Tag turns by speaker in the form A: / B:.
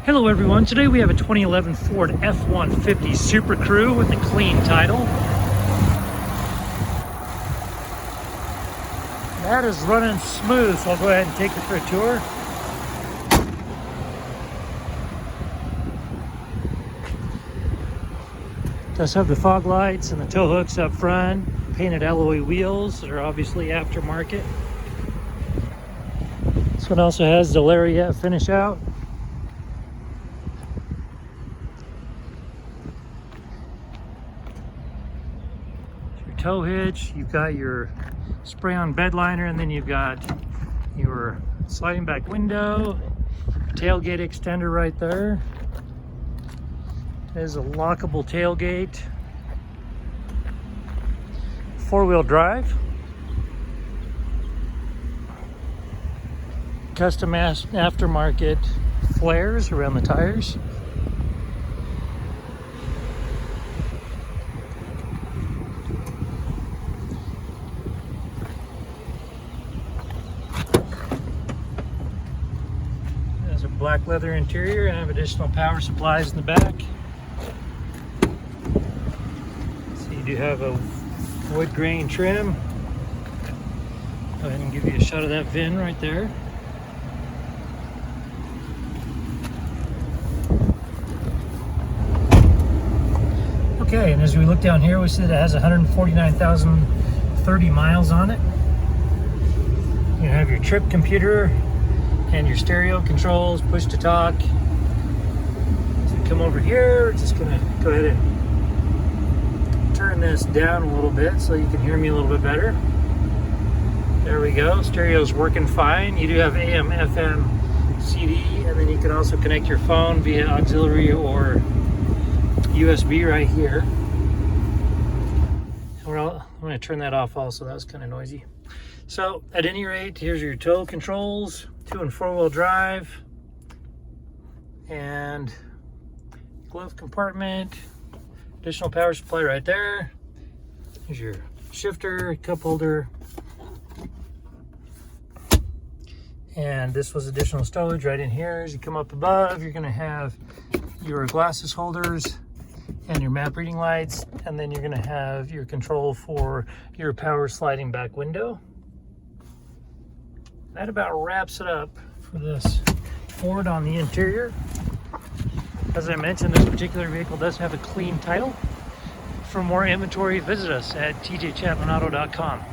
A: Hello everyone, today we have a 2011 Ford F-150 Super Crew with a clean title. That is running smooth, so I'll go ahead and take it for a tour. It does have the fog lights and the tow hooks up front, painted alloy wheels that are obviously aftermarket. This one also has the Lariat finish out. Tow hitch, you've got your spray-on bed liner, and then you've got your sliding back window, tailgate extender right there. There's a lockable tailgate. Four-wheel drive. Custom aftermarket flares around the tires. There's a black leather interior and I have additional power supplies in the back. So you do have a wood grain trim. Go ahead and give you a shot of that VIN right there. Okay, and as we look down here, we see that it has 149,030 miles on it. You have your trip computer and your stereo controls, push to talk. So we come over here, we're just gonna go ahead and turn this down a little bit so you can hear me a little bit better. There we go, stereo's working fine. You do have AM, FM, CD, and then you can also connect your phone via auxiliary or USB right here. I'm going to turn that off also, that was kind of noisy. So at any rate, here's your tow controls, 2- and 4-wheel drive, and glove compartment, additional power supply right there. Here's your shifter, cup holder, and this was additional storage right in here. As you come up above, you're going to have your glasses holders and your map reading lights, and then you're going to have your control for your power sliding back window. That about wraps it up for this Ford on the interior. As I mentioned, this particular vehicle does have a clean title. For more inventory, visit us at tjchapmanauto.com.